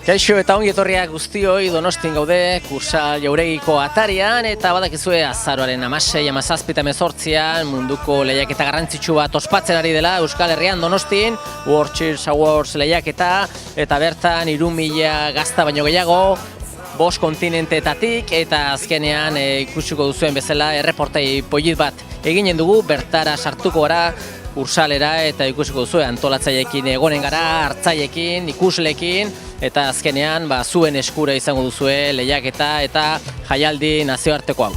Kaixo eta ongi etorriak guztioi Donostin gaude, Kursal Jauregiko atarian eta badakizue azaroaren 16, 17 eta 18 munduko lehiaketa garrantzitsu bat ospatzen ari dela Euskal Herrian Donostin, World Cheers Awards lehiaketa eta bertan 3.000 gazta baino gehiago, 5 kontinenteetatik eta azkenean ikusiko duzuen bezala erreportai polit bat eginen dugu, bertara sartuko gara Kursalera eta ikusiko duzue antolatzaileekin egonen gara, hartzaileekin, ikusleekin eta azkenean zuen eskura izango duzue lehiaketa eta jaialdi nazioarteko hau.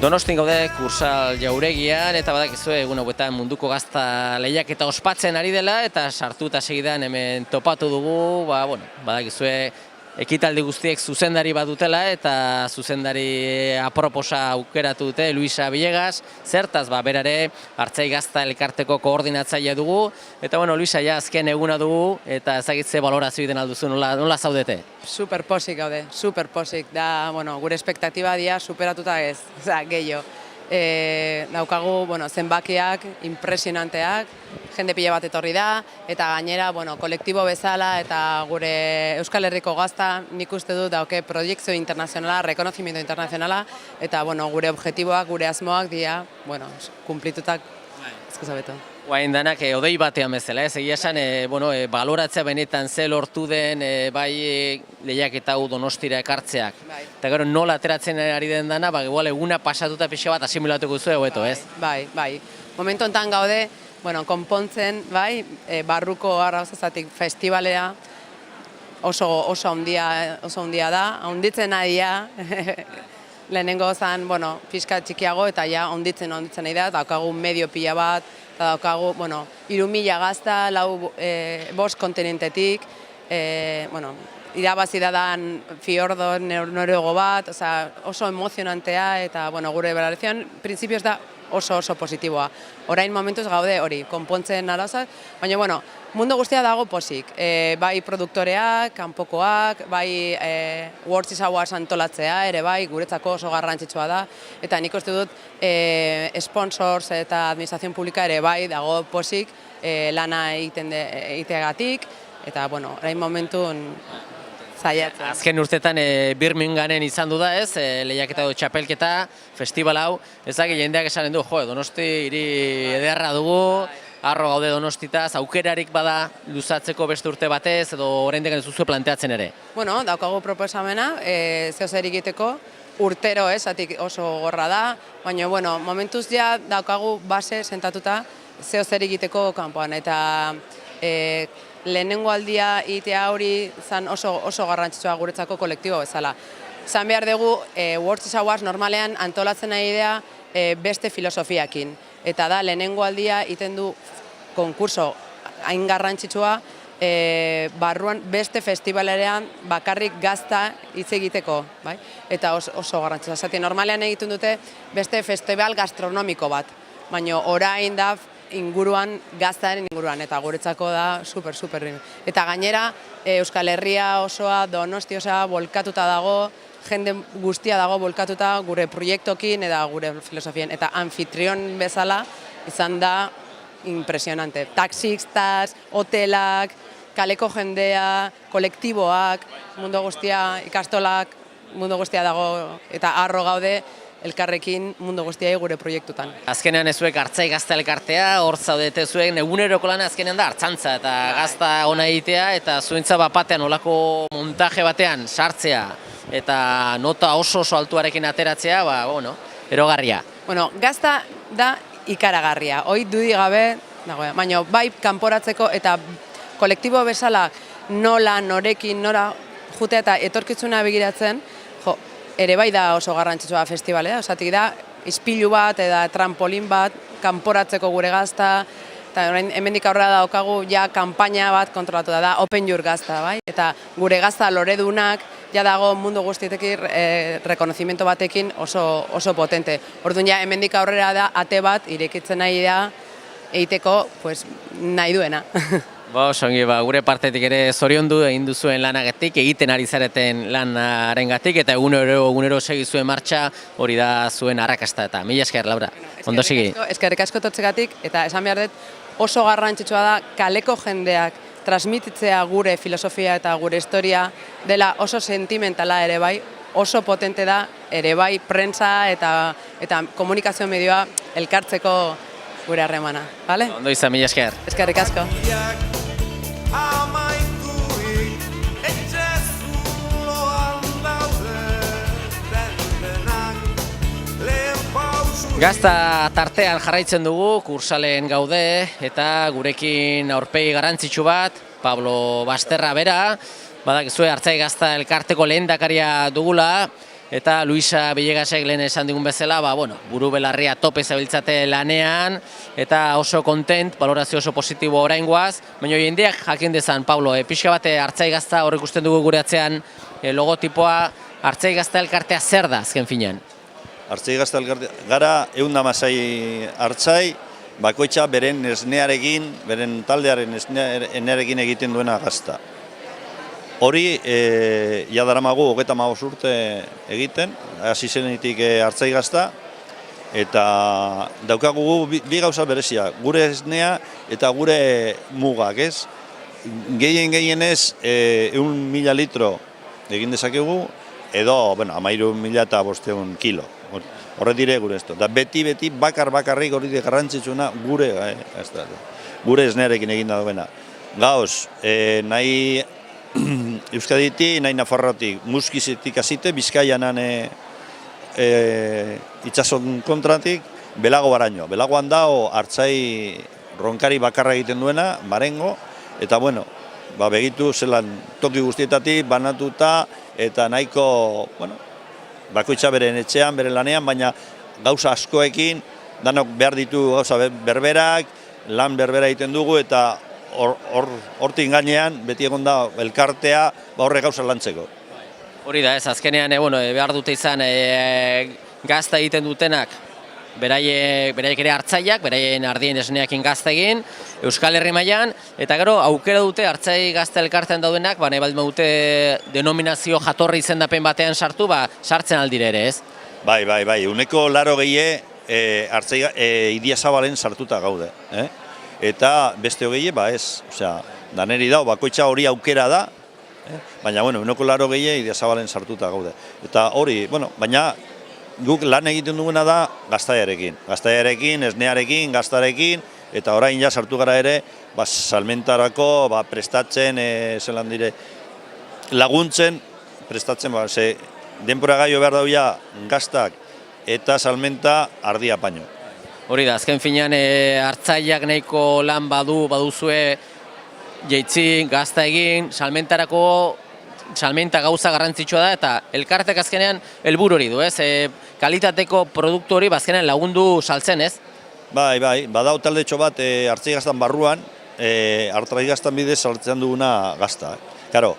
Donostin gaude Kursal Jauregian eta badakizue egun hauetan munduko gazta lehiaketa ospatzen ari dela eta sartu eta segidan hemen topatu dugu, badakizue ekitaldi guztiek zuzendari bat dutela eta zuzendari aproposa aukeratu dute Luisa Villegas, zertaz berare hartzai gazta elkarteko koordinatzailea dugu eta Luisa ja azken eguna dugu eta ezagitze balorazio egiten alduzu, nola zaudete? Super posik gaude, super posik da, gure espektatiba dira superatuta ez, gehiago. Daukagu zenbakiak impresionanteak, jende pila bat etorri da, eta gainera kolektibo bezala eta gure Euskal Herriko gazta nik uste dut dauke proiektzio internazionala, rekonozimiento internazionala, eta gure objektiboak, gure asmoak dira, kumplitutak ezkuzabeto. Guain danak odei batean bezala, egia esan, baloratzea benetan ze lortu den bai lehiaketa hau Donostira ekartzeak. Eta gero nola ateratzen ari den dana, igual eguna pasatuta pixa bat asimilatuko duzu hobeto, ez? Bai. Momentu honetan gaude, konpontzen, barruko arrauzazatik festivalea oso handia da, handitzen ari da, lehenengo zan, pixka txikiago eta ja handitzen nahi da, daukagu medio pila bat, eta daukagu, 3.000 gazta, 5 kontinentetik, irabazi dadan fiordo noruego bat, oso emozionantea eta gure berarezion, prinsipioz da oso positiboa. Orain momentuz gaude hori, konpontzen arauzak, baina mundu guztia dago posik, bai produktoreak, kanpokoak, bai World Cheers Awards antolatzea ere bai, guretzako oso garrantzitsua da, eta nik uste dut sponsors eta administrazio publika ere bai dago posik lana egiteagatik, eta orain momentun zaiatzen. Azken urtetan Birminghamen izan du da ez, lehiaketa edo txapelketa, festival hau, ezagik jendeak esanen du, Donosti hiri ederra dugu, harro gaude Donostitaz, aukerarik bada luzatzeko beste urte batez edo oraindik ez duzu planteatzen ere? Daukagu proposamena, zeozer egiteko, urtero oso gorra da, baina momentuz ja daukagu base sentatuta zeozer egiteko kanpoan, eta lehenengo aldia egitea hori zan oso garrantzitsua guretzako kolektibo bezala. Zan behar dugu, World Cheers Awards normalean antolatzen nahi idea beste filosofiakin. Eta da, lehenengo aldia egiten du konkurso hain garrantzitsua barruan beste festivalerean bakarrik gazta hitz egiteko. Eta oso garrantzitsua. Zati, normalean egiten dute beste festival gastronomiko bat, baina orain da inguruan, gaztaren inguruan, eta guretzako da super. Eta gainera, Euskal Herria osoa, Donosti osoa volkatuta dago, jende guztia dago volkatuta gure proiektokin eta gure filosofien. Eta anfitrion bezala izan da impresionante. Taxistas, hotelak, kaleko jendea, kolektiboak, mundu guztia, ikastolak, mundu guztia dago eta harro gaude elkarrekin mundu guztiai gure proiektutan. Azkenean ezuek hartzai gazta elkartea, hor zaudete zuen eguneroko lana azkenean da hartzantza eta gazta ona egitea eta zuentza batean olako montaje batean sartzea eta nota oso altuarekin ateratzea, erogarria. Gazta da ikaragarria, hori dudi gabe, baina bai kanporatzeko eta kolektibo bezala nola, norekin, nora jutea eta etorkizuna begiratzen, ere bai da oso garrantzitsua festivalea, osatik da, ispilu bat eta trampolin bat, kanporatzeko gure gazta, eta orain hemendik aurrera daukagu ja kanpaina bat kontrolatu da Open Your Gazta, bai? Eta gure gazta loredunak ja dago mundu guztietekin rekonozimiento batekin oso potente. Orduan ja hemendik aurrera da ate bat irekitzen nahi da egiteko pues, nahi duena. Songi, gure partetik ere zoriondu egin duzuen lanagatik, egiten ari zareten lanarengatik eta egunero segi zuen martxa hori da zuen arrakasta eta mila esker, Laura. Ondo segi. Eskerrik asko etortzegatik eta esan behar dut oso garrantzitsua da kaleko jendeak transmititzea gure filosofia eta gure historia dela oso sentimentala ere bai, oso potente da ere bai prentsa eta komunikazio medioa elkartzeko gure harremana, bale? Ondo izan, mila esker. Eskerrik asko. Gazta tartean jarraitzen dugu, kursaleen gaude eta gurekin aurpegi garrantzitsu bat, Pablo Basterra bera, badakizue Artzai Gazta elkarteko lehendakaria dugula, eta Luisa Villegasek lehen esan digun bezala, buru belarria tope zabiltzate lanean, eta oso kontent, balorazio oso positibo oraingoaz, baina jendeak jakin dezan, Pablo, pixka bate Artzai Gazta hor ikusten dugu gure atzean logotipoa, Artzai Gazta elkartea zer da azken finean? Artzai Gazta elkartea, gara 116 artzai, bakoitza beren esnearekin, beren taldearen esnearekin egiten duena gazta. Hori, ja daramagu 35 urte egiten, hasi zenetik Artzai Gazta, eta daukagu bi gauza berezia, gure esnea eta gure mugak, ez? Gehienez, 1.000 litro egin dezakegu, edo, 13.500 kilo. Horre dire gure esto. Da beti bakarrik hori garrantzitsuna gure esnearekin egin da duena. Gauz, nahi Euskaditik, nahi Nafarrotik, Muskizetik hasite, Bizkaianan itsason kontratik, Belago baraino. Belagoan dao artzai ronkari bakarra egiten duena, Marengo, eta begitu zelan toki guztietatik banatuta, eta nahiko, bakoitza beren etxean, beren lanean, baina gauza askoekin, danok behar ditu gauza berberak, lan berbera egiten dugu, eta hortik gainean, beti egon da elkartea, horre gauza lantzeko. Hori da ez, azkenean behar dute izan gazta egiten dutenak, beraiek ere hartzaiak, beraien ardien esneakin gazta egin, Euskal Herri mailan, eta gero aukera dute hartzai gazta elkartean daudenak, nahi baldin dute denominazio jatorri izendapen batean sartu, sartzen aldire ere ez? Bai, uneko 80 hartzai Idiazabalen sartuta gaude. Eta beste hogei, ez. Osea, daneri dao, bakoitza hori aukera da, baina, uneko 80 Idiazabalen sartuta gaude. Eta hori, baina guk lan egiten duguna da gaztaiarekin. Gaztaiarekin, esnearekin, gaztarekin, eta orain ja sartu gara ere, salmentarako prestatzen, zelan dire, laguntzen, prestatzen, denpora gaio behar dauia gaztak eta salmenta ardia paino. Hori da, azken finean hartzaiak nahiko lan baduzue jeitzi, gazta egin, salmenta gauza garrantzitsua da, eta elkartek azkenean helburu hori du, ez? Kalitateko produktu hori azkenean lagundu saltzen, ez? Bai, badau taldetxo bat Artzai Gaztan barruan, Artzai Gaztan bidez saltzen duguna gazta. Karo,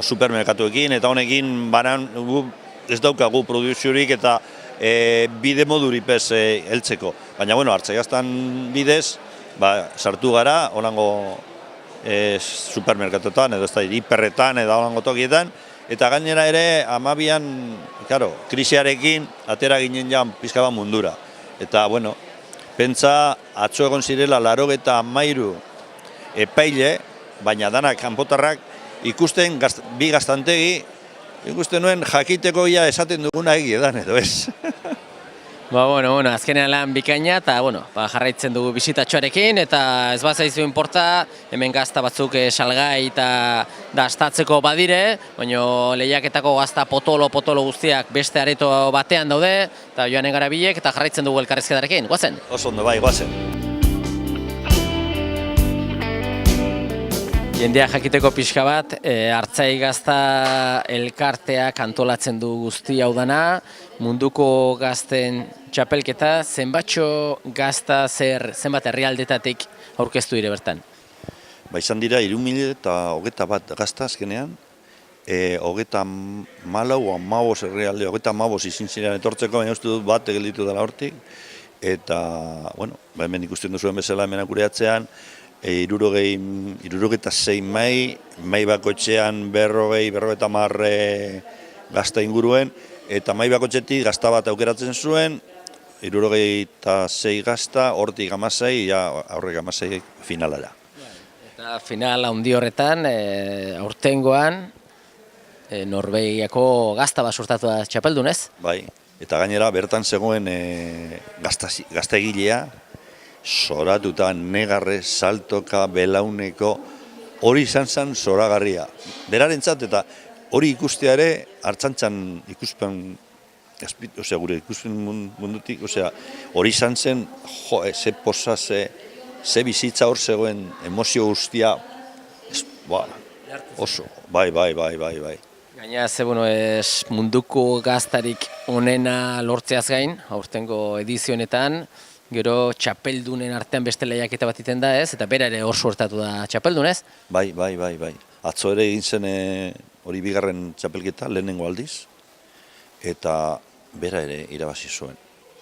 supermerkatuekin eta honekin banan ez daukagu produziorik eta bide moduripez heltzeko. Baina, Artzai Gaztan bidez, sartu gara, holango supermerkatuetan, edo ez da, hiperretan, edo holango tokietan, eta gainera ere, amabian, krisiarekin, atera ginen ja pizka bat mundura. Eta, pentsa, atzo egon zirela 93 epaile, baina danak kanpotarrak, ikusten bi gaztantegi, ikusten nuen jakiteko ia esaten duguna egiedan, edo ez. Azkenean lan bikaina eta jarraitzen dugu bisitatxoarekin eta ez bazaizu inporta, hemen gazta batzuk salgai eta dastatzeko badire, baina lehiaketako gazta potolo guztiak beste areto batean daude eta joanen gara bilek eta jarraitzen dugu elkarrizketarekin, guazen? Oso ondo bai, guazen. Jendea jakiteko pixka bat, Artzai Gazta elkarteak antolatzen du guzti hau dana, munduko gazten txapelketa, zenbatxo gazta zenbat herrialdetatik aurkeztu dire bertan? Ba, izan dira, 3.021 gazta azkenean, 34 herrialde, 35 izin ziren etortzeko, baina uste dut bat gelditu dela hortik, eta, bueno, ba, hemen ikusten duzuen bezala hemen akureatzean, 66 mai bakoitzean 50 gazta inguruen, eta mai bakoitzetik gazta bat aukeratzen zuen, 66 gazta, hortik 16, aurrek 16 finalara. Eta final handi horretan, aurtengoan, Norvegiako gazta bat sortatu da txapeldunez? Bai, eta gainera bertan zegoen gaztegilea, zoratuta negarre, saltoka, belauneko, hori izan zen zoragarria. Berarentzat eta hori ikustea ere, hartzantzan ikuspen, gure ikuspen mundutik, hori izan zen, ze posa, ze bizitza hor zegoen, emozio guztia, oso, bai. Gaina, munduko gaztarik onena lortzeaz gain, aurtengo edizionetan, gero txapeldunen artean beste lehiaketa bat iten da ez, eta bera ere hor suertatu da txapeldunez? Bai. Atzo ere egin zen hori bigarren txapelketa, lehenengo aldiz, eta bera ere irabazi zuen.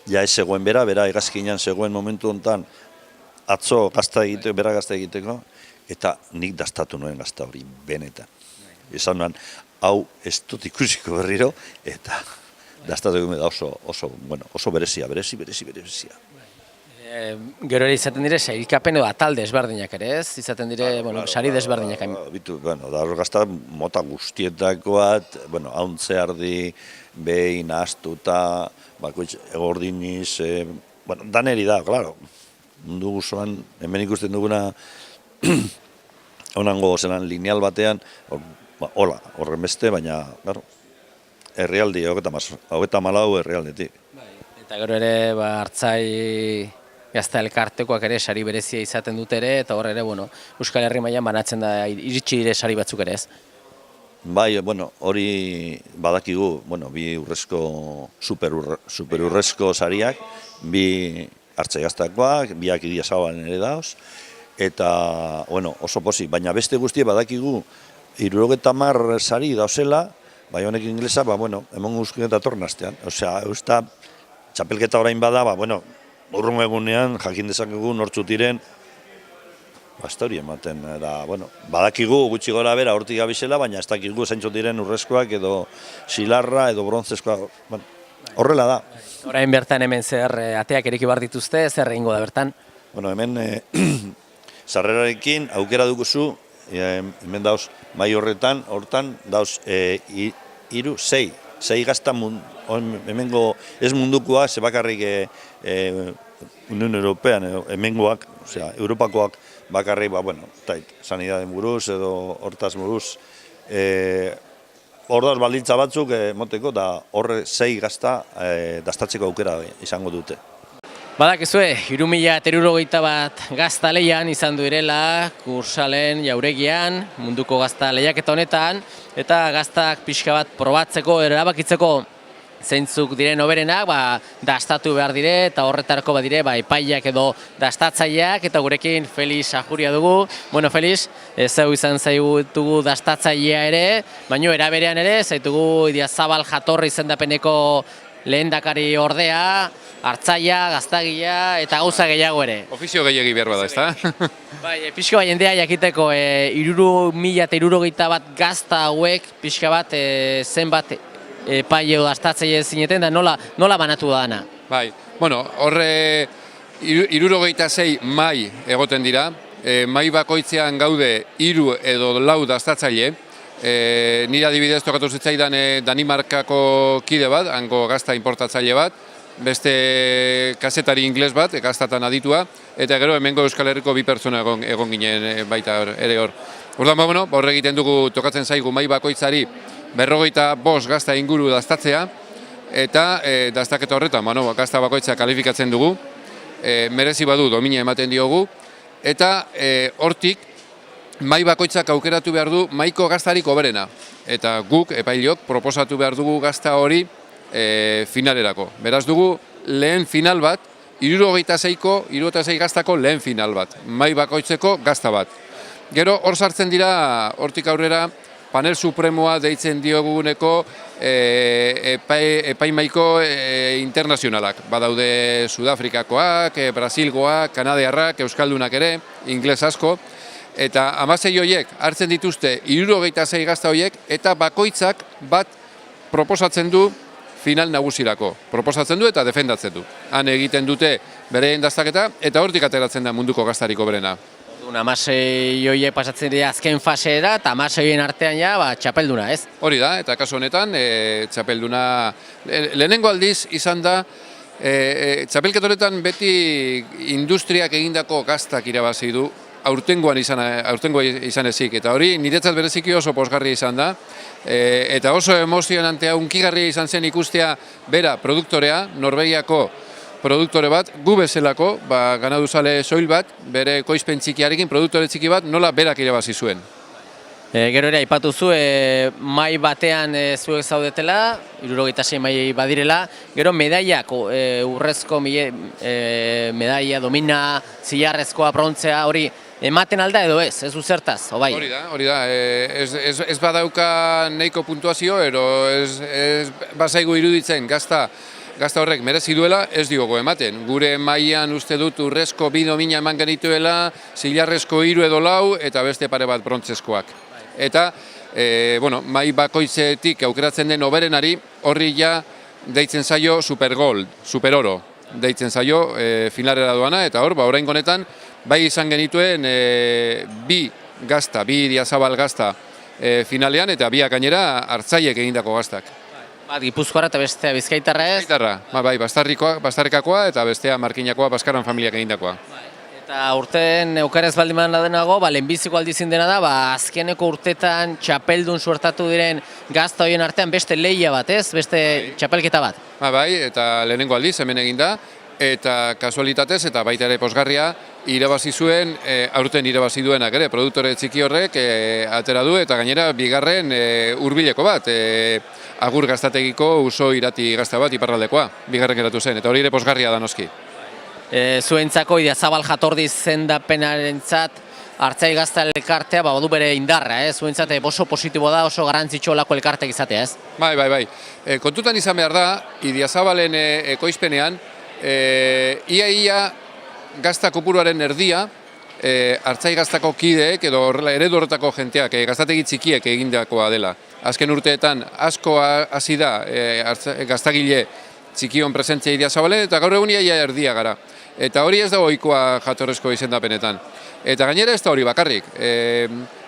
Ja ez zegoen bera hegazkinean zegoen momentu honetan, atzo bera gazta egiteko, eta nik dastatu nuen gazta hori benetan. Esan nuen, hau ez dut ikusiko berriro, eta dastatu egin da oso berezia. Gero ere izaten dire, sailkapen edo atal desberdinak ere ez? Izaten dire, sari desberdinak. Da hor gazta mota guztietakoat, hauntze ardi, behin, astuta, egordiniz, daneri da, klaro. Mundu guzoan, hemen ikusten duguna, honango zelan lineal batean, horren beste, baina, herrialdi, 34 herrialdetik. Eta gero ere, hartzai gazta elkartekoak ere sari berezia izaten dut ere, eta hor ere, Euskal Herri mailan banatzen da, iritsi dire sari batzuk ere ez? Bai, hori badakigu, bi urrezko, super urrezko sariak, bi hartzai gaztakoak, biak Idia Zabalen ere dauz, eta, oso pozik, baina beste guztie badakigu, 70 sari dauzela, bai honek inglesa, hemen guztien datorren astean. Osea, txapelketa orain bada, urrun egunean, jakin dezakegu nortzut diren, hori ematen, badakigu gutxi gora bera hortik gabizela, baina ez dakigu zeintzut diren urrezkoak edo silarra edo brontzezkoak, horrela da. Orain bertan hemen zer ateak eriki bar dituzte, zer egingo da bertan? Hemen sarrerarekin aukera duguzu, hemen dauz mai hortan dauz 6 gazta hemengo ez mundukoa, ze bakarrik Unión European, hemengoak, Europakoak bakarrik, sanidaden buruz edo hortaz buruz, hor dauz baldintza batzuk moteko, da horre 6 gazta dastatzeko aukera izango dute. Badakizue, 3.061 gazta lehian izan du irela, Kursalen jauregian, munduko gazta lehiaketa honetan, eta gaztak pixka bat probatzeko, erabakitzeko zeintzuk diren hoberenak, dastatu behar dire, eta horretarako badire, epaileak edo dastatzaileak, eta gurekin Felix Ajuria dugu. Felix, zeu izan zaitugu dastatzailea ere, baina eraberean ere, zaitugu Idia Zabal jatorri izendapeneko lehendakari ordea, hartzaia, gaztagia eta gauza gehiago ere. Ofizio gehiagi behar bada, ezta? Pixka bat jendea jakiteko 3.061 gazta hauek pixka bat zenbat epaile edo dastatzaile zineten da nola banatu da dana? Horre 66 mai egoten dira, mai bakoitzean gaude 3 edo 4 dastatzaile, nire adibidez tokatu zitzaidan Danimarkako kide bat, hango gazta importatzaile bat, beste kazetari ingles bat, gaztatan aditua, eta gero hemengo Euskal Herriko 2 pertsona egon ginen baita ere hor. Orduan, horre egiten dugu tokatzen zaigu mai bakoitzari 55 gazta inguru dastatzea, eta dastaketa horretan, gazta bakoitza kalifikatzen dugu, merezi badu domina ematen diogu, eta hortik mai bakoitzak aukeratu behar du maiko gaztarik hoberena. Eta guk, epailok, proposatu behar dugu gazta hori finalerako. Beraz dugu lehen final bat, 76 gaztako lehen final bat, mai bakoitzeko gazta bat. Gero hor sartzen dira, hortik aurrera, panel supremoa deitzen dioguneko epaimaiko internazionalak. Badaude Sudafrikakoak, Brasilgoak, Kanadiarrak, Euskaldunak ere, ingles asko. Eta 16 horiek hartzen dituzte 76 gazta horiek eta bakoitzak bat proposatzen du final nagusirako. Proposatzen du eta defendatzen du. Han egiten dute bere daztaketa eta hortik ateratzen da munduko gaztariko berena. 16 horiek pasatzen dira azken faseera eta 16 artean ja txapelduna, ez? Hori da, eta kasu honetan txapelduna lehenengo aldiz izan da txapelketoretan beti industriak egindako gaztak irabazi du aurtengoa izan ezik, eta hori niretzat bereziki oso pozgarria izan da, eta oso emozionantea unkigarria izan zen ikustea bera produktorea, Norvegiako produktore bat, gu bezalako, ganaduzale soil bat, bere ekoizpen txikiarekin, produktore txiki bat, nola berak irabazi zuen. Gero ere, aipatu zu, mai batean zuek zaudetela, 76 mai badirela, gero medaiak, urrezko medaia, domina, zilarrezkoa, brontzea, hori, ematen alda edo ez zertaz, obai? Hori da, ez badauka nahiko puntuazio, ero ez bazaigu iruditzen gazta horrek merezi duela, ez diogo ematen. Gure mailan uste dut urrezko 2 domina eman genituela, zilarrezko 3 edo 4 eta beste pare bat brontzezkoak. Eta, mai bakoitzetik aukeratzen den oberenari, horri ja deitzen zaio supergold, superoro, deitzen zaio finalera doana, eta hor, oraingo honetan, bai izan genituen 2 Idiazabal gazta finalean, eta 2 gainera hartzaiek egindako gaztak. Bat Gipuzkoara eta bestea Bizkaitarra ez? Bizkaitarra, bai, Bastarrikakoa eta bestea Markinakoa Baskaran familiak egindakoa. Eta urten eukarez baldin denago, lehenbiziko aldizin dena da, azkeneko urtetan txapeldun suertatu diren gazta horien artean beste lehia bat, ez? Beste txapelketa bat. Bai, eta lehenengo aldiz hemen eginda, eta kasualitatez eta baita ere posgarria irabazi zuen, aurten irabazi duenak ere, produktore txiki horrek atera du, eta gainera bigarren hurbileko bat, Agur gaztategiko Uso Irati gazta bat iparraldekoa, bigarren geratu zen, eta hori ere posgarria da noski. Zuentzako Idiazabal jatordi zendapenarentzat hartzai gazta elkartea badu bere indarra, zuentzat oso positibo da, oso garrantzitsua lako elkartek izatea, ez? Bai. Kontutan izan behar da, Idiazabalen ekoizpenean, ia gazta kopuruaren erdia, hartzai gaztako kideek edo eredu horretako jenteak, gaztategi txikiek egindakoa dela. Azken urteetan asko hasi da gaztagile txikion presentzia Idiazabalen, eta gaur egun ia erdia gara. Eta hori ez da ohikoa jatorrezko izendapenetan. Eta gainera ez da hori bakarrik.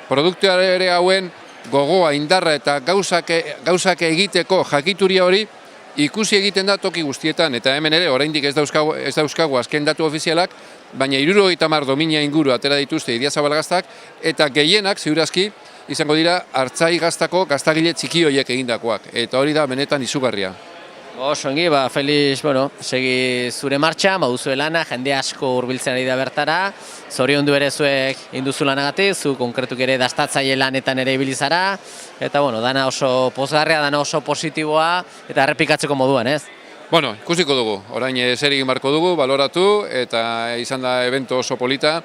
Produktuare hauen gogoa, indarra eta gauzak egiteko jakituria hori ikusi egiten da toki guztietan. Eta hemen ere, oraindik ez dauzkagu azken datu ofizialak, baina 70 domina inguru atera dituzte Idiazabal gaztak, eta gehienak, ziurazki, izango dira hartzai gaztako gaztagile txiki horiek egindakoak. Eta hori da benetan izugarria. Oso ongi, Felix, segi zure martxa, baduzue lana, jende asko hurbiltzen ari da bertara, zoriondu ere zuek induzu lanagatik, zu konkretuk ere dastatzaile lanetan ere ibilizara, eta dana oso pozgarria, dana oso positiboa, eta errepikatzeko moduan, ez? Ikusiko dugu, orain zer egin barko dugu, baloratu, eta izan da evento oso polita,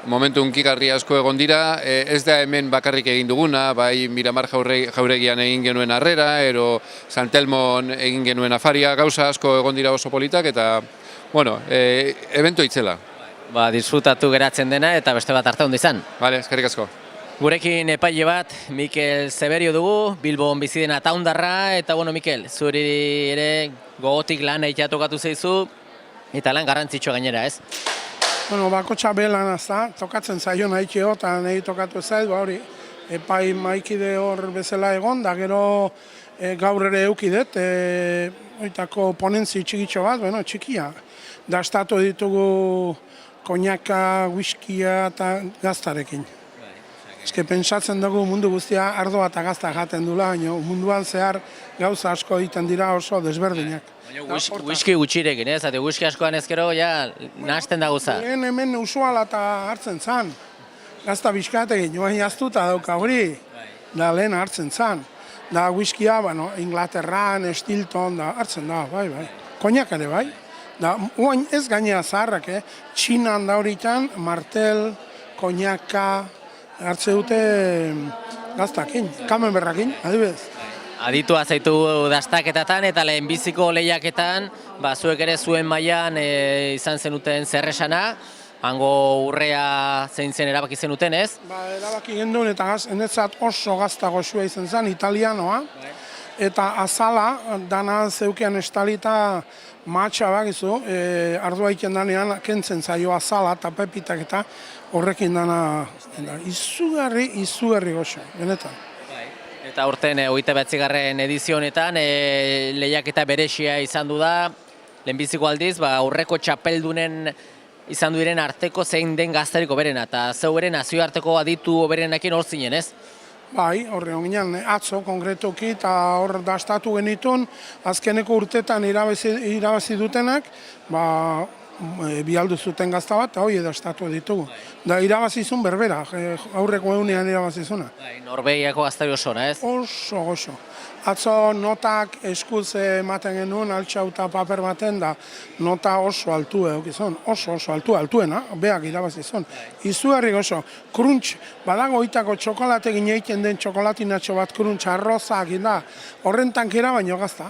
momentu unkigarri asko egon dira, ez da hemen bakarrik egin duguna, bai Miramar jauregian egin genuen harrera, ero San Telmon egin genuen afaria, gauza asko egon dira oso politak, eta, evento itzela. Disfrutatu geratzen dena, eta beste bat arte ondo izan. Bale, eskerrik asko. Gurekin epaile bat, Mikel Zeberio dugu, Bilbon bizi dena taundarra, eta Mikel, zuri ere gogotik lan egitea tokatu zeizu, eta lan garrantzitsua gainera, ez? Bakotxa belan azta, tokatzen zaio nahi txeo, eta nahi tokatu zaiz, hori, epai maikide hor bezala egon, da gero gaur ere eukidet, oitako ponentzi txikitxo bat, txikia. Dastatu ditugu konjaka, whiskia eta gaztarekin. Eske pentsatzen dugu mundu guztia ardoa eta gazta jaten dula, munduan zehar gauza asko egiten dira oso desberdinak. Whisky gutxirekin, ez? Whisky askoan ezkero, nahasten da guza. Hemen usuala eta hartzen zan. Gazta bizkatekin, joan jaztuta dauka hori, da lehen hartzen zan. Da whiskia, Inglaterran, Stilton, da hartzen da, bai. Konjak ere, bai. Da, oain ez gainea zaharrak, Txinan da horitan, martel, koñaka, hartze dute gaztakin, Camembertakin, adibidez. Aditua zaitu dastaketatan eta lehenbiziko lehiaketan, zuek ere zuen mailan izan zenuten zer esana, hango urrea zein zen erabaki zenuten, ez? Erabaki genduen eta enetzat oso gazta goxua izan zen, italianoa, eta azala dana zeukean estalita matxa bakizu, ardua iken danean kentzen zaio azala eta pepitak eta horrekin dana izugarri goxo, benetan. Eta urten 29. edizio honetan lehiaketa berezia izan du da, lehenbiziko aldiz, aurreko txapeldunen izan diren arteko zein den gazterik oberena, eta zeu ere nazioarteko aditu oberenekin hor zinen, ez? Bai, horre ginen, atzo konkretuki eta hor dastatu genitun, azkeneko urtetan irabazi dutenak, bialdu zuten gazta bat, eta hoi edastatu ditugu. Da irabazizun berbera, aurreko egunean irabazizuna. Norvegiako gaztari osona, ez? Oso goxo. Atzo notak eskuz ematen genuen, altxau eta paper baten da, nota oso altu eukizun, oso altuena, beak irabazizun. Izugarri goxo, kruntx, badago oitako txokolatekin egiten den txokolatinatxo bat kruntx arrozak da, horren tankera baino gazta.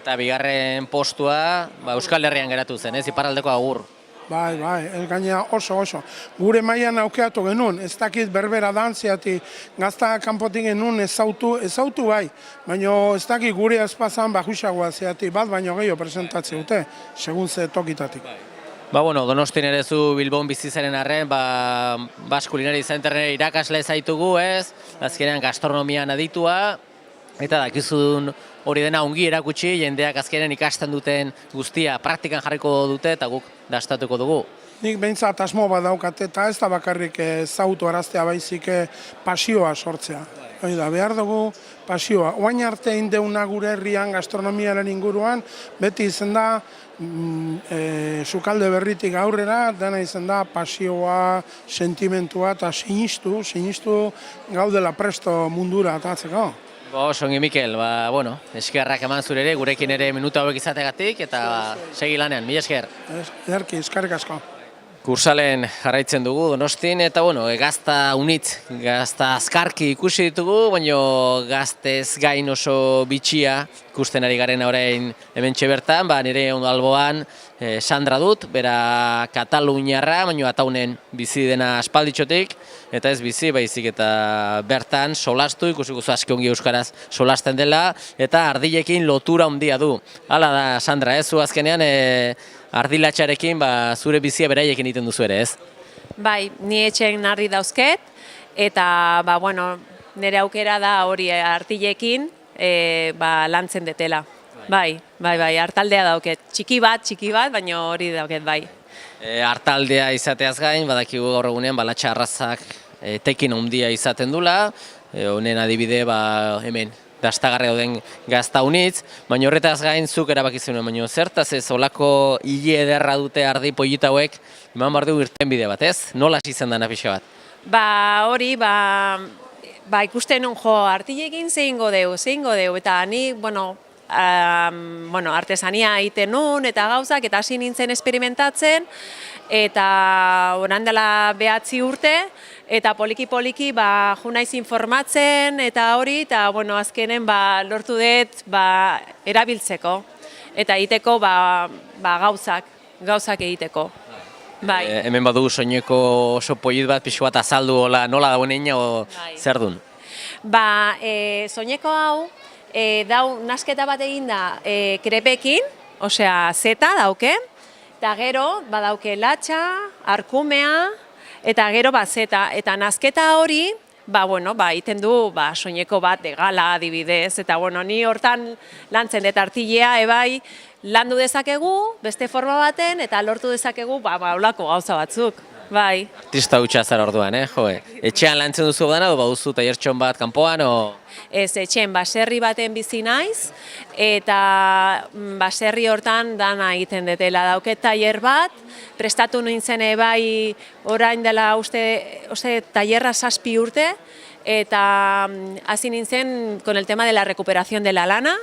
Eta bigarren postua Euskal Herrian geratu zen, ez? Iparraldeko agur. Bai, gainera oso. Gure mailan aukeatu genuen, ez dakit berbera dantziati gazta kanpotik genuen ezautu bai, baina ez dakit gure espazan bajuxagoa zeati bat, baino gehiago presentatze dute, segun ze tokitatik. Donostin ere zu Bilbon bizizaren arren, Baskulinari Zenterren irakasle zaitugu, ez? Azkenean gastronomian aditua, eta dakizun hori dena ongi erakutsi, jendeak azkenean ikasten duten guztia praktikan jarriko dute eta guk dastatuko dugu. Nik behintzat asmo bat daukat eta ez da bakarrik zautu araztea baizik pasioa sortzea. Behar dugu pasioa. Oain arte indeuna gure herrian gastronomiaren inguruan, beti izan da sukalde berritik aurrera, dena izan da pasioa, sentimentua eta sinistu gaudela presto mundura atatzeko. Songi Mikel, eskerrak eman zure ere, gurekin ere minuta hauek izategatik, eta segi lanean, mila esker. Ederki, eskerrik asko. Kursalen jarraitzen dugu Donostin, eta gazta unitz, gazta azkarki ikusi ditugu, baina gaztez gain oso bitxia ikusten ari garen orain hementxe bertan, nire ondo alboan Sandra dut, bera Kataluniarra, baina ataunen bizi dena aspalditxotik, eta ez bizi, baizik eta bertan solastu, ikusiko zu aski ongi euskaraz solasten dela, eta ardilekin lotura handia du. Hala da, Sandra, zu azkenean ardilatxarekin zure bizia beraiekin egiten duzu ere, ez? Bai, ni etxen ardi dauzket, eta nire aukera da hori ardilekin lantzen detela. Bai, hartaldea dauket. Txiki bat, baina hori dauket, bai. Hartaldea izateaz gain, badakigu gaur egunean balatxa arrazak tekin handia izaten dula, honen adibide hemen dastagarri dauden gazta unitz, baina horretaz gain zuk erabaki zenuen, baina zertaz ez olako hile ederra dute ardi pollita hauek, eman behar dugu irten bide bat, ez? Nola hasi zen dana pixa bat? Hori, ikusten nun artilekin zehingo deu, eta ni, artesania egiten nun eta gauzak, eta hasi nintzen esperimentatzen, eta oran dela 9 urte, eta poliki jo naiz informatzen, eta hori, eta azkenen lortu dut erabiltzeko, eta egiteko gauzak egiteko. Hemen badu soineko oso pollit bat pixu bat azaldu nola dauen egin o zer duen? Soineko hau, dau nasketa bat egin da krepekin, osea zeta dauke, eta gero badauke latxa, arkumea, eta gero zeta, eta nasketa hori, egiten du soineko bat de gala adibidez, eta ni hortan lantzen dut artilea, landu dezakegu, beste forma baten, eta lortu dezakegu olako gauza batzuk. Artista hutsa zara orduan, Etxean lantzen duzu dana, edo baduzu taiertxon bat kanpoan, o? Ez, etxen baserri baten bizi naiz, eta baserri hortan dana egiten detela. Dauket tailer bat, prestatu nintzen orain dela uste tailerra 7 urte, eta hasi nintzen con el tema de la recuperación de la lana,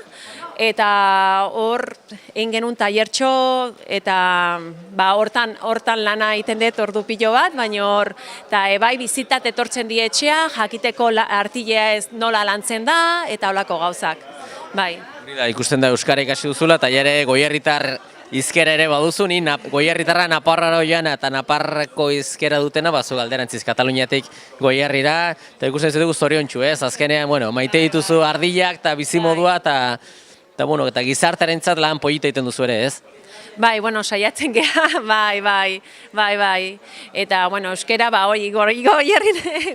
eta hor egin genuen tailertxo, eta hortan lana egiten dut ordu pilo bat, baina hor, eta bai bizitat etortzen die etxea, jakiteko artilea ez nola lantzen da, eta holako gauzak, bai. Ikusten da euskara ikasi duzula, eta jare goierritar izkera ere baduzu, ni goierritarra Naparrara joan eta Naparrako izkera dutena, bazu galderantziz Kataluniatik goierrira, eta ikusten zutugu zoriontsu, ez? Azkenean, maite dituzu ardilak eta bizimodua, eta gizartarentzat lan polita egiten duzu ere, ez? Bai, saiatzen geha, bai. Eta, euskera,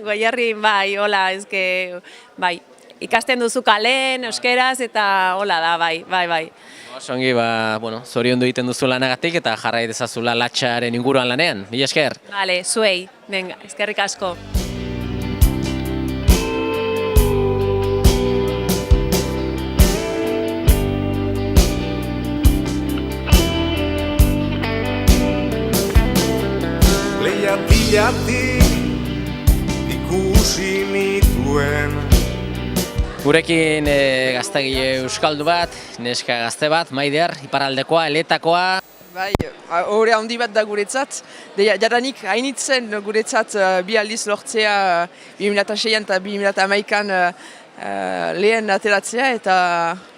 goierrin, bai, hola, ezke, bai. Ikasten duzu kalen, euskeraz, eta hola da, bai. Songi, zoriondu egiten duzu lanagatik eta jarrai dezazula latxaren inguruan lanean. Mila esker? Vale, zuei, venga, eskerrik asko. Lehiatiatik ikusi nituen. Gurekin gaztegile euskaldu bat, neska gazte bat, Maider, iparraldekoa, eletakoa. Bai, hori handi bat da guretzat. Jadanik hainitzen guretzat bi aldiz lortzea 2006an eta 2011an lehen ateratzea, eta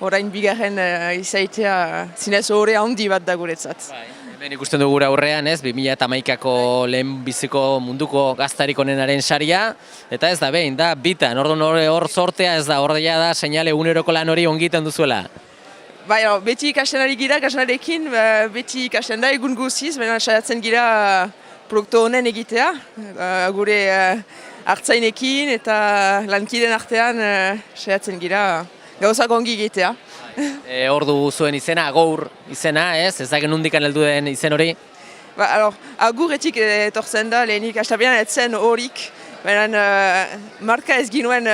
orain bigarren izaitea zinez hori handi bat da guretzat. Hemen ikusten dugu gure aurrean, ez, 2011ko lehenbiziko munduko gaztarik onenaren saria, eta ez da behin, da bitan, orduan hor sortea ez da, ordea da, seinale eguneroko lan hori ongiten duzuela. Bai, beti ikasten ari gira, kasnarekin, beti ikasten da egun guziz, baina saiatzen gira produktu honen egitea, gure hartzainekin eta lankiden artean saiatzen gira gauzak ongi egitea. Hor du zuen izena, Agur izena, ez? Ez dakit nondik heldu den izen hori? Aguretik etortzen da, lehenik astapean etzen horik, baina marka ez ginuen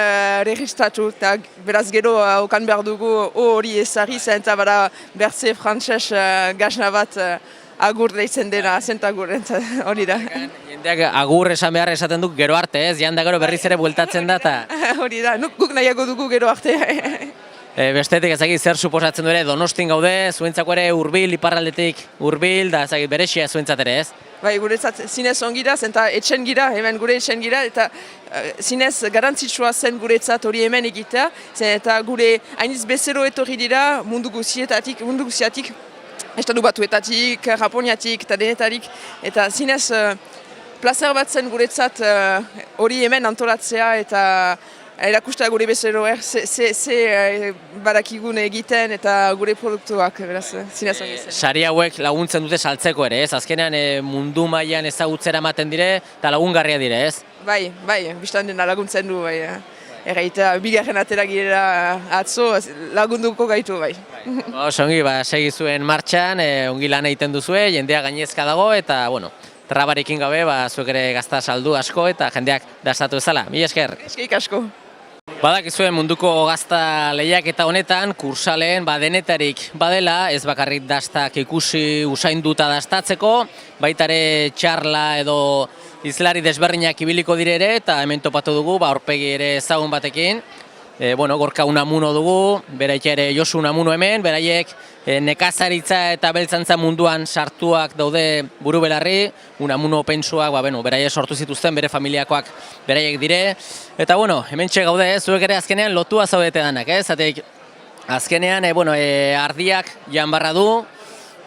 registratu, eta beraz gero okan behar dugu hori ezari zen, eta bada bertze frantses gazna bat Agur deitzen dena, zent Agur, hori da. Jendeak Agur esan behar esaten duk gero arte, ez? Janda gero berriz ere bueltatzen da, eta... Hori da, guk nahiago dugu gero arte. Bestetik ezagik zer suposatzen du ere Donostin gaude, zuentzako ere hurbil, iparraldetik hurbil, da ezagik berexia zuentzat ere, ez? Bai, guretzat zinez ongira, eta etxen gira, hemen gure etxen gira, eta zinez garantzitsua zen guretzat hori hemen egitea, eta gure hainiz bezero etorri dira mundu guziatik, Estatu Batuetatik, Japoniatik eta denetarik, eta zinez plazer bat zen guretzat hori hemen antolatzea eta erakustea gure bezero, ze badakigun egiten eta gure produktuak, beraz, zinez ongi zen. Sari hauek laguntzen dute saltzeko ere, ez? Azkenean mundu mailan ezagutzera ematen dire eta lagungarria dire, ez? Bai, biztan dena laguntzen du, bai. Erraita, bigarren atera girela atzo, lagunduko gaitu, bai. Ongi, segi zuen martxan, ongi lan egiten duzue, jendea gainezka dago, eta, trabarekin gabe, zuek ere gazta saldu asko, eta jendeak dastatu ezala. Mila esker. Eskerik asko. Badakizue munduko gazta lehiaketa honetan, kursaleen denetarik badela, ez bakarrik dastak ikusi usainduta dastatzeko, baitare txarla edo izlari desberdinak ibiliko dire ere, eta hemen topatu dugu, aurpegi ere ezagun batekin. Gorka Unamuno dugu, beraiek ere Josu Unamuno hemen, beraiek nekazaritza eta beltzantza munduan sartuak daude buru belarri, Unamuno pentsuak, beraiek sortu zituzten, bere familiakoak beraiek dire. Eta hemen gaude, zuek ere azkenean lotua zaudete danak, ez? Azkenean, ardiak jan barra du,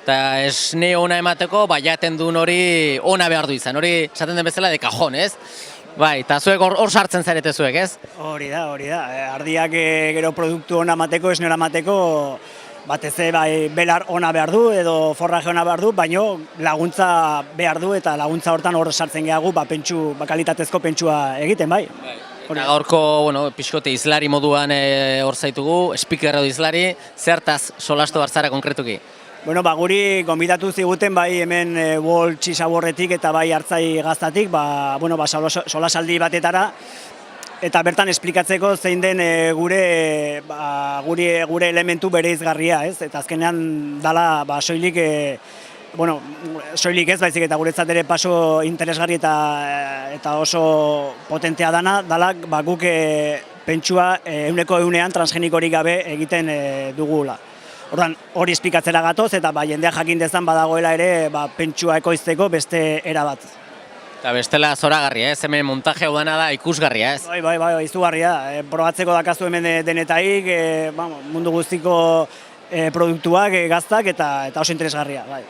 eta esne ona emateko, jaten duen hori ona behar du izan, hori esaten den bezala de kajon, ez? Bai, eta zuek hor sartzen zarete zuek, ez? Hori da. Ardiak gero produktu ona emateko, esne ona emateko, batez belar ona behar du edo forraje ona behar du, baino laguntza behar du eta laguntza hortan hor sartzen gehagu, kalitatezko pentsua egiten, bai. Gaurko, pixkote izlari moduan hor zaitugu, speaker edo izlari, zertaz solastu hartzara konkretuki? Guri gonbidatu ziguten bai hemen Wall Txisaborretik eta bai Hartzai Gaztatik, solasaldi batetara, eta bertan esplikatzeko zein den gure elementu bereizgarria, ez? Eta azkenean dala soilik bueno, soilik ez, baizik eta guretzat ere paso interesgarri eta oso potentea dala, guk pentsua 100% transgenikorik gabe egiten dugula. Ordan hori esplikatzera gatoz eta jendea jakin dezan badagoela ere pentsua ekoizteko beste era bat. Eta bestela zoragarria, hemen montaje hau dana da ikusgarria, ez? Bai, izugarria. Probatzeko dakazu hemen denetaik, mundu guztiko produktuak, gaztak eta oso interesgarria, bai.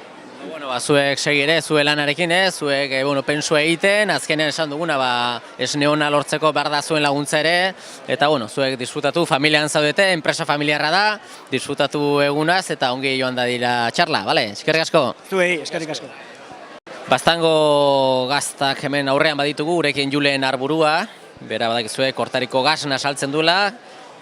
Bueno, zuek segire, zue lanarekin, zuek pensua egiten, azkenean esan duguna, esne ona lortzeko behar da zuen laguntza ere, eta zuek disfrutatu, familian zaudete, enpresa familiarra da, disfrutatu egunaz, eta ongi joan da dira txarla, bale? Eskerrik asko? Zuei, eskerrik asko. Bastango gaztak hemen aurrean baditugu, gurekin Julen Arburua, bera badakizue kortariko gasna saltzen dula,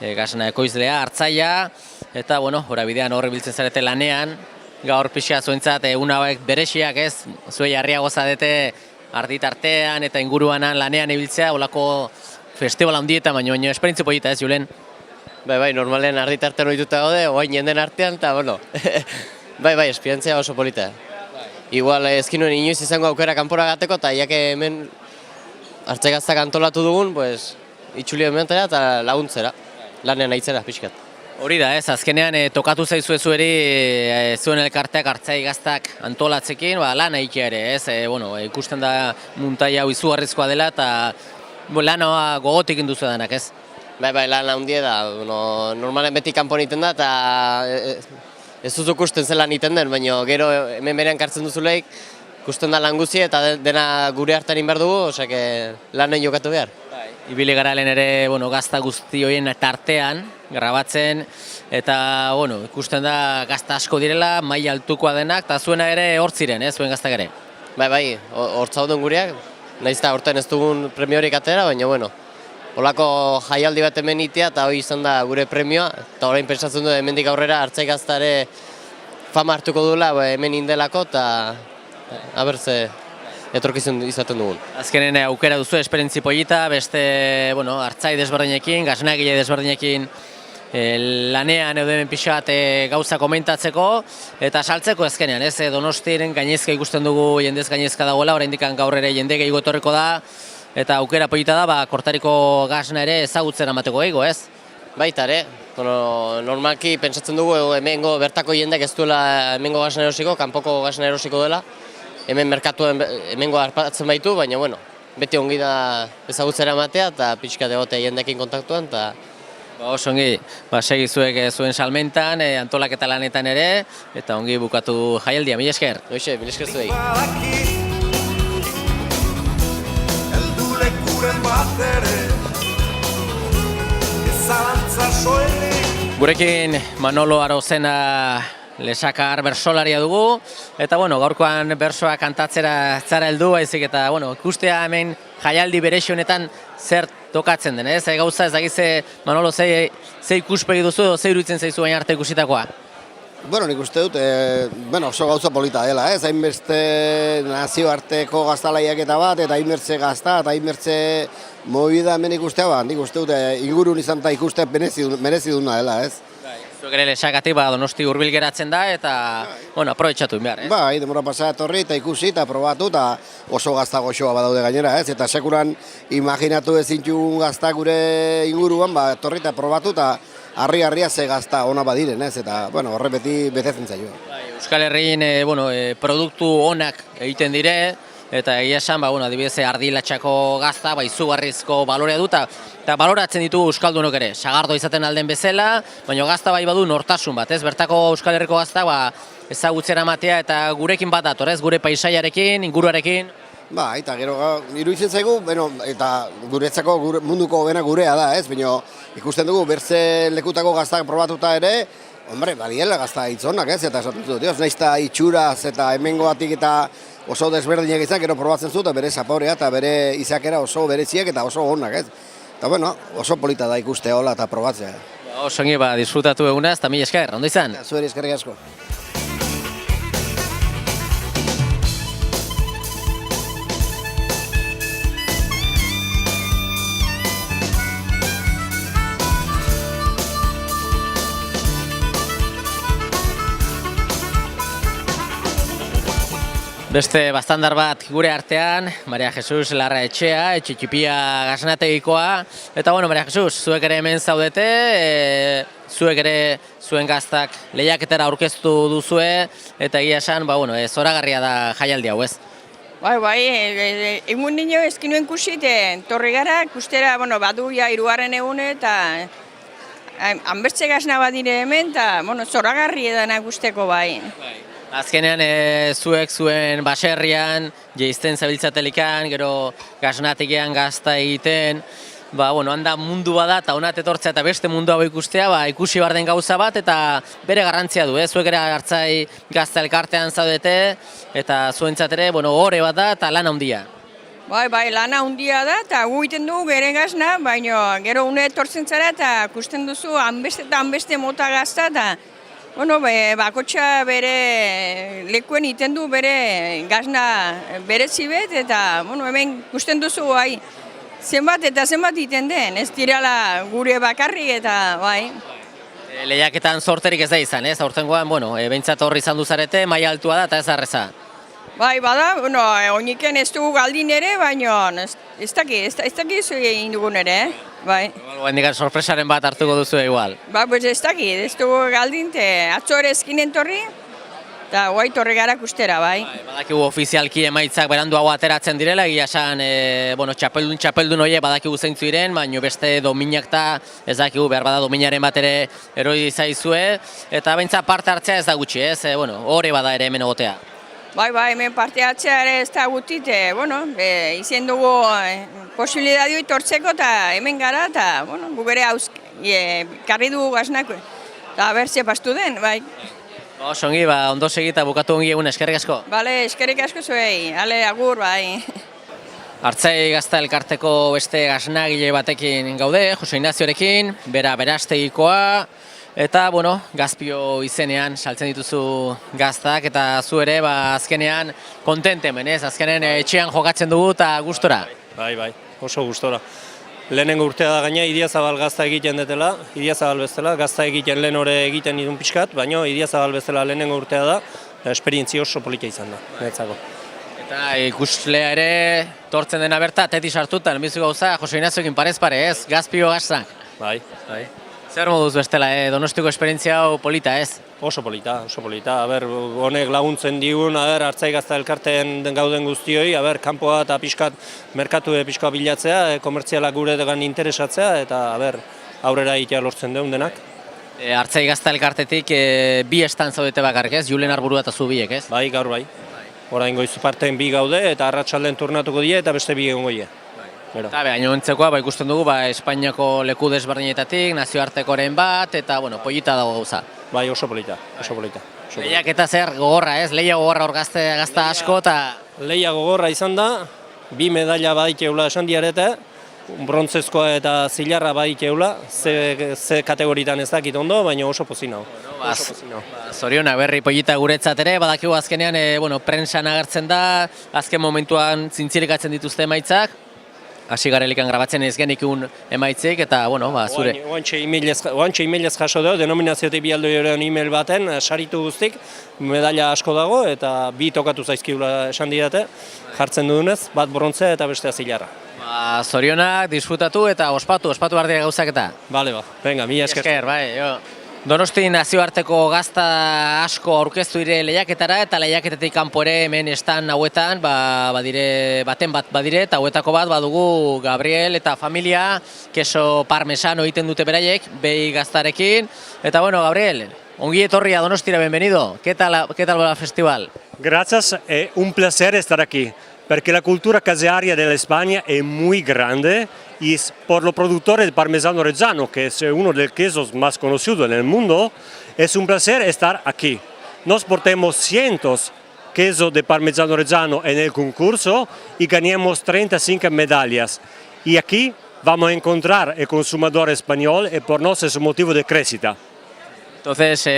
gasna ekoizlea, hartzaia, eta horabidean horri biltzen zarete lanean, gaur pixka zuentzat una hauek beresiak ez, zuei harriago zadete arditartean eta inguruanan lanean ibiltzea, holako festival handietan, baina esperientzia polita ez, Julen? Bai, normalen arditartean ohituta gaude, oain jenden artean, eta bai, esperientzia oso polita. Igual ezkinuen inoiz izango aukera kanpora gateko, eta jake hemen hartzegaztak antolatu dugun, itxuli hementera eta laguntzera, lanean aitzera, pixkat. Hori da, azkenean tokatu zaizu zuen elkarteak hartzai gaztak antolatzekin, lan egitea ere, ikusten da muntai hau izugarrizkoa dela, eta lanoa gogotik induzu danak, ez? Bai, lan handie da, normalen beti kanpon iten da, eta ez duzuk usten zelan iten den, baina gero hemen berean kartzen duzuleik, ikusten da lan guzi eta dena gure hartan inbar dugu, osea, lanen jokatu behar. Ibili gara lehen ere gazta guzti horien tartean, grabatzen, eta ikusten da gazta asko direla, maila altukoa denak, eta zuena ere hor ziren, zuen gaztak ere? Bai, hor zauden gureak, nahiz eta horten ez dugun premio horik atera, baina holako jaialdi bat hemen itea, eta hori izan da gure premioa, eta orain pentsatzen du hemendik aurrera hartzai gaztare fama hartuko duela hemen indelako, eta abertze etorkizun izaten dugun. Azkenen aukera duzu esperientzi polita, beste hartzai desberdinekin, gasnagile desberdinekin lanean edo hemen pixa bat gauza komentatzeko eta saltzeko azkenean, ez? Donostiaren gainezka ikusten dugu jendez gainezka dagoela, oraindik gaur ere jende gehiago etorriko da, eta aukera polita da, kortariko gasna ere ezagutzen amateko gehiago, ez? Baita ere, normalki pentsatzen dugu hemengo bertako jendek ez duela hemengo gasna erosiko, kanpoko gasna erosiko dela, hemen merkatuen hemengo harpatzen baitu, baina beti ongi da ezagutzera ematea eta pixka egote jendekin kontaktuan. Oso ongi, segi zuek zuen salmentan, antolaketa lanetan ere, eta ongi bukatu jaialdia, mila esker. Hoxe, mila esker zuei. Gurekin Manolo Arozena Lesakar bersolaria dugu, eta gaurkoan bersoa kantatzera zara heldu, baizik eta ikustea hemen jaialdi berezi honetan zer tokatzen den, ez? Gauza ez dakize, Manolo, ze ikuspegi duzu edo ze iruditzen zaizu baina arte ikusitakoa? Nik uste dut, oso gauza polita dela, ez? Hainbeste nazioarteko gaztalaiak eta bat, eta hainbertze gazta, eta hainbertze movida hemen ikustea, nik uste dut ingurun izan eta ikustea merezi duna dela, ez? Zuek ere Lesakatik Donosti hurbil geratzen da, eta aprobetxatu behar, ez? Bai, demora pasa etorri eta ikusi eta probatu, eta oso gazta goxoa badaude gainera, ez? Eta sekuran imaginatu ezintxun gazta gure inguruan, etorri eta probatu, eta harri-harria ze gazta ona badiren, ez? Eta, horre beti betetzen zaio. Euskal Herriin, produktu onak egiten dire, eta egia esan, adibidez, ardilatxako gazta, izugarrizko balorea dut, eta baloratzen ditugu euskaldunok ere, sagardo izaten alden bezala, baina gazta badu nortasun bat, ez? Bertako Euskal Herriko gazta ezagutzera matea eta gurekin bat dator, ez? Gure paisaiarekin, inguruarekin. Eta gero, iruditzen zaigu, eta guretzako munduko hobena gurea da, ez? Baina ikusten dugu, bertze lekutako gaztak probatuta ere, badiela gazta hitzonak, ez? Eta esaten dut, nahiz eta itxuraz eta hemengoatik eta oso desberdinak izan, gero probatzen zut, bere zaporea eta bere izakera oso bereziak eta oso onak, ez? Eta oso polita da ikuste hola eta probatzea. Oso ongi, disfrutatu egunaz, eta mila esker, ondo izan? Zueri eskerrik asko. Beste bastandar bat gure artean, Maria Jesus Larra Etxea, etxe txipia gasnategikoa. Eta bueno, Maria Jesus, zuek ere hemen zaudete, zuek ere zuen gaztak lehiaketara aurkeztu duzue, eta egia esan, zoragarria da jaialdi hau, ez? Bai, egun nino eskinuen kusite, torri gara, kustera, badu ja 3. egune, eta hanbertze gazna bat dire hemen, eta, zoragarri edana guzteko bai. Azkenean, zuek zuen baserrian, jeizten zabiltzatelikan, gero gaznatikean gazta egiten, handa mundu bada eta honat etortzea eta beste mundu hau ikustea, ikusi behar den gauza bat eta bere garrantzia du, zuek ere Artzai Gazta Elkartean zaudete, eta zuentzat ere, ore bat da eta lan handia. Bai, lana handia da, eta gu iten dugu bere gazna, baina gero une etortzen zara eta kusten duzu hanbeste mota gazta, eta bakotxa bere lekuen iten du bere gazna bere zibet, eta hemen kusten duzu zenbat eta zenbat iten den, ez dirala gure bakarri eta bai. Lehiaketan sorterik ez da izan, ez? Aurtengoan, behintzat horri izan duzarete, maila altua da eta ez arreza. Bai, bada, oiniken ez dugu galdin ere, baina ez daki zu egin dugun ere, bai. Hendikan sorpresaren bat hartuko duzu igual. Ez daki, ez dugu galdin, atzo ere eskinen torri, eta guai torri gara kustera, bai. Badakigu ofizialki emaitzak beranduago ateratzen direla, egia esan, txapeldun horiek badakigu zeintzu diren, baina beste dominak eta ez dakigu behar bada dominaren bat ere eroi zaizue, eta behintzat parte hartzea ez da gutxi, ez? Hore bada ere hemen egotea. Bai, hemen parte hartzea ere ez da gutit, izen dugu posibilidadio itortzeko eta hemen gara, eta gu bere karri dugu gaznak, eta bertze pastu den, bai. Ongi, ondo segi eta bukatu ongi egun, eskerrik asko. Bale, eskerrik asko zuei, ale agur, bai. Artzai Gazta Elkarteko beste gaznagile batekin gaude, Jose Ignaziorekin, berastegikoa, eta, Gazpio izenean saltzen dituzu gaztak, eta zu ere, azkenean kontente hemen, ez? Azkenean etxean jokatzen dugu eta gustora. Bai, oso gustora. Lehenengo urtea da gaina, Idiazabal gazta egiten detela, Idiazabal bezala, gazta egiten lehen hori egiten idun pixkat, baina Idiazabal bezala lehenengo urtea da, esperientzia oso polita izan da, netzako. Eta ikuslea ere, tortzen dena berta, teti sartutan, bizu gauza, Jose Ignazioekin parez pare, ez? Gazpio gaztak. Bai. Zer moduz bestela, Donostiko esperientzia hau polita, ez? Oso polita. Honek laguntzen digun, Artzai Gazta Elkarteen gauden guztioi, kanpoa eta pixkat, merkatu pixkoa bilatzea, komertzialak gure degan interesatzea, eta aurrera egitea lortzen deun denak. Artzai Gazta Elkartetik bi estan zaudete bakarrik, ez? Julen Arburua eta zu biek, ez? Bai, gaur bai. Orain goiz parteen bi gaude, eta arratsalden turnatuko die, eta beste bi egongo die. Eta gainontzekoa ikusten dugu Espainiako leku desberdinetatik, nazioartekoren bat, eta polita dago gauza. Bai, oso polita. Lehiak eta zer gogorra, ez? Lehia gogorra hor gazta asko eta... Lehia gogorra izan da, 2 medaila badikeula esan diarete, brontzezkoa eta zilarra badikeula, ze kategoritan ez dakit ondo, baina oso pozinao. Zorionak berri polita guretzat ere, badakigu azkenean, prentsan agertzen da, azken momentuan zintzilikatzen dituzte emaitzak, hasi garelikan grabatzen ez genikun emaitzik, eta, zure. Oantxe emailez jaso dugu, denominazioetik bialdo joren email baten, saritu guztik, medaila asko dago, eta 2 tokatu zaizkiula esan didate, jartzen dudunez, bat brontzea eta bestea zilarra. Zorionak, disfrutatu eta ospatu behar dira gauzak eta. Bale, venga, mila esker. Bai, Donosti nazioarteko gazta asko aurkeztu dire lehiaketara, eta lehiaketetik kanpo ere hemen estan hauetan, baten bat badire, eta hauetako bat badugu Gabriel eta familia, keso parmesano egiten dute beraiek, behi gaztarekin. Eta Gabriel, ongi etorri a Donostira, bienvenido. ¿Qué tal va el festival? Gracias, es un placer estar aquí, porque la cultura casearia de España es muy grande y por los productores de parmesano reggiano, que es uno de los quesos más conocidos en el mundo, es un placer estar aquí. Nos portemos cientos quesos de parmesano reggiano en el concurso y ganamos 35 medallas. Y aquí vamos a encontrar el consumidor español y por nosotros es un motivo de crecida. Entonces,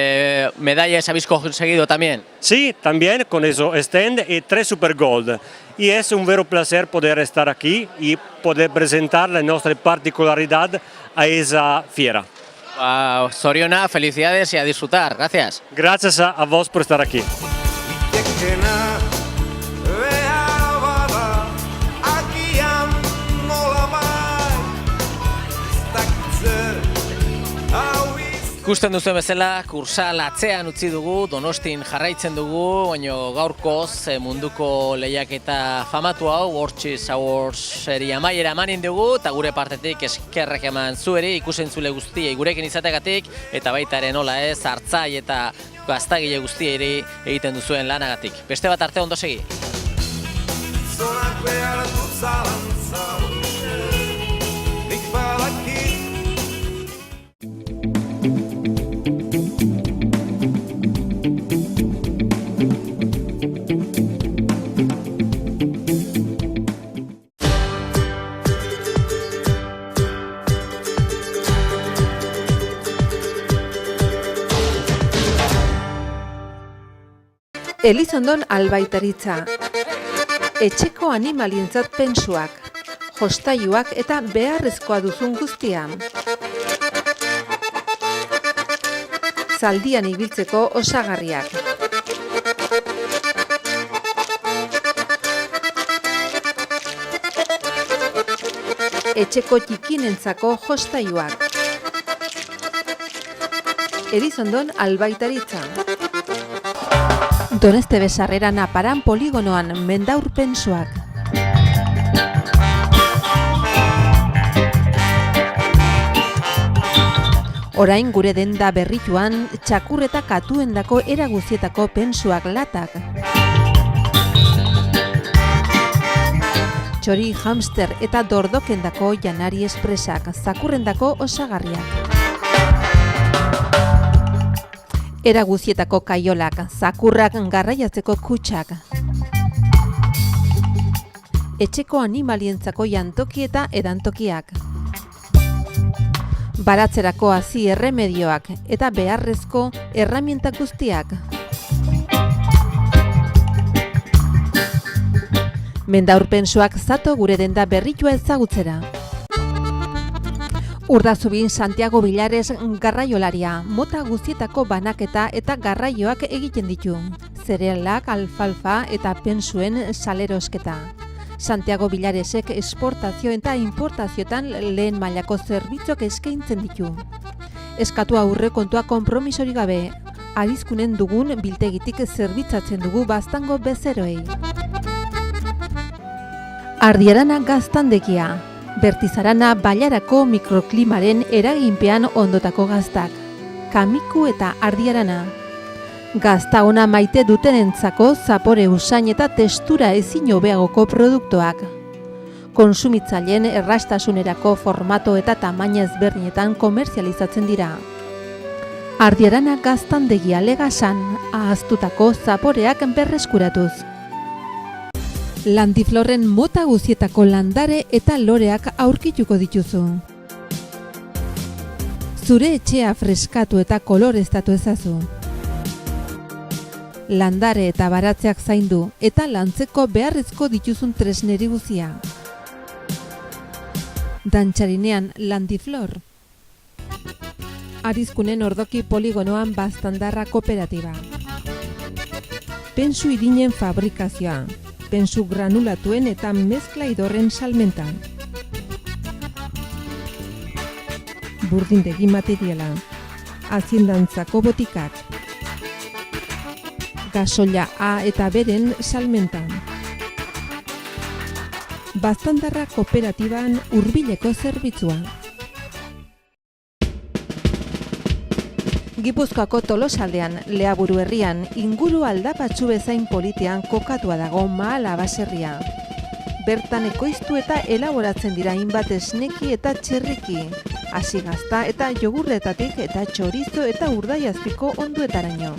medallas habéis conseguido también. Sí, también con eso stand y 3 Super Gold. Y es un vero placer poder estar aquí y poder presentar la nuestra particularidad a esa fiera. Soriona, felicidades y a disfrutar. Gracias. Gracias a vos por estar aquí. Ikusten duzuen bezala, Kursal atzean utzi dugu, Donostin jarraitzen dugu, baina gaurkoz munduko lehiaketa famatu hau, World Cheese Awardseri amaiera emanin dugu, eta gure partetik eskerrak eman zueri, ikusentzule guztiei gurekin izategatik, eta baita ere nola ez, hartzai eta gaztagile guztiei egiten duzuen lanagatik. Beste bat arte ondo segi. Elizondon albaitaritza, etxeko animalientzat pentsuak, jostailuak eta beharrezkoa duzun guztia. Zaldian ibiltzeko osagarriak. Etxeko txikinentzako jostailuak. Elizondon albaitaritza. Donestebe sarrera Naparan poligonoan Mendaur pentsuak. Orain gure denda berrituan txakurreta katuendako era guztietako pentsuak latak. Txori, hamster eta dordokendako janari espresak, zakurrendako osagarriak. Era guztietako kaiolak, zakurrak garraiatzeko kutsak. Etxeko animalientzako jantoki eta edantokiak. Baratzerako hazi erremedioak eta beharrezko erramienta guztiak. Mendaur pentsuak zato gure denda berritua ezagutzera. Urdazubin Santiago Bilares garraiolaria, mota guztietako banaketa eta garraioak egiten ditu. Zerealak, alfalfa eta pentsuen salerosketa. Santiago Bilaresek esportazio eta importazioetan lehen mailako zerbitzuak eskaintzen ditu. Eskatu aurrekontua konpromisori gabe, arizkunen dugun biltegitik zerbitzatzen dugu baztango bezeroei. Ardiarana gaztandegia. Bertizarana bailarako mikroklimaren eraginpean ondotako gaztak. Kamiku eta Ardiarana. Gazta ona maite dutenentzako zapore usain eta testura ezin hobeagoko produktuak. Konsumitzaileen errastasunerako formato eta tamaina ezberdinetan komerzializatzen dira. Ardiarana gaztandegia Legasan, ahaztutako zaporeak berreskuratuz. Landiflorren mota guztietako landare eta loreak aurkituko dituzu. Zure etxea freskatu eta koloreztatu ezazu. Landare eta baratzeak zaindu eta lantzeko beharrezko dituzun tresneri guzia. Dantxarinean Landiflor. Arizkunen ordoki poligonoan Baztandarra kooperatiba. Pentsu irinen fabrikazioa. Pentsu granulatuen eta mezkla idorren salmentan. Burdindegi materiala. Aziendantzako botikak. Gasoila A eta beren salmentan. Baztandarra kooperatiban hurbileko zerbitzua. Gipuzkoako Tolosaldean, Leaburu herrian, inguru aldapatsu bezain politean kokatua dago Mahala baserria. Bertan ekoiztu eta elaboratzen dira hainbat esneki eta txerriki, hasi gazta eta jogurretatik eta txorizo eta urdaiazpiko onduetaraino.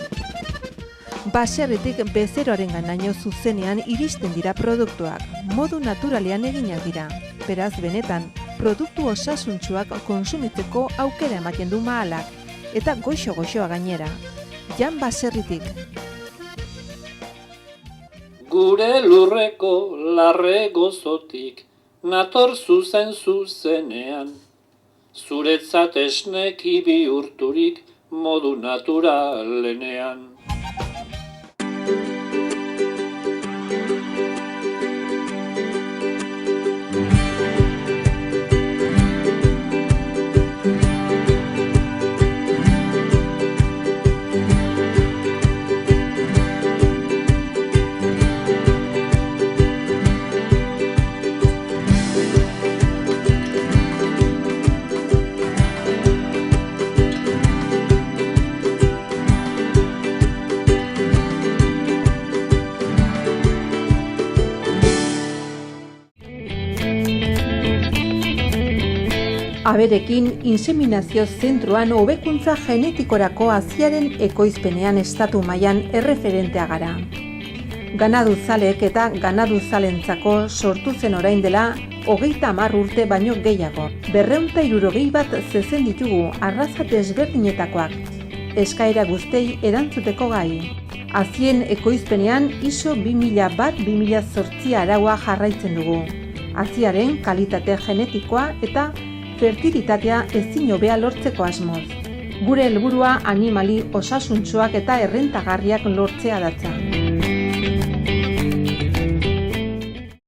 Baserritik bezeroaren ganaino zuzenean iristen dira produktuak, modu naturalean eginak dira. Beraz benetan, produktu osasuntsuak konsumitzeko aukera ematen du Mahalak. Eta goxo-goxoa gainera, Jan Baserritik. Gure lurreko larre gozotik, nator zuzenean. Zuretzat esneki bihurturik modu naturalenean. Aberekin inseminazio zentroan hobekuntza genetikorako aziaren ekoizpenean estatu mailan erreferentea gara. Ganaduzaleek eta ganaduzalentzako sortu zen orain dela 30 urte baino gehiago. 260 bat zezen ditugu arraza desberdinetakoak. Eskaera guztei erantzuteko gai. Azien ekoizpenean ISO 2001-2008 araua jarraitzen dugu. Aziaren kalitate genetikoa eta fertilitatea ezin hobea lortzeko asmoz. Gure helburua animali osasuntsuak eta errentagarriak lortzea datza.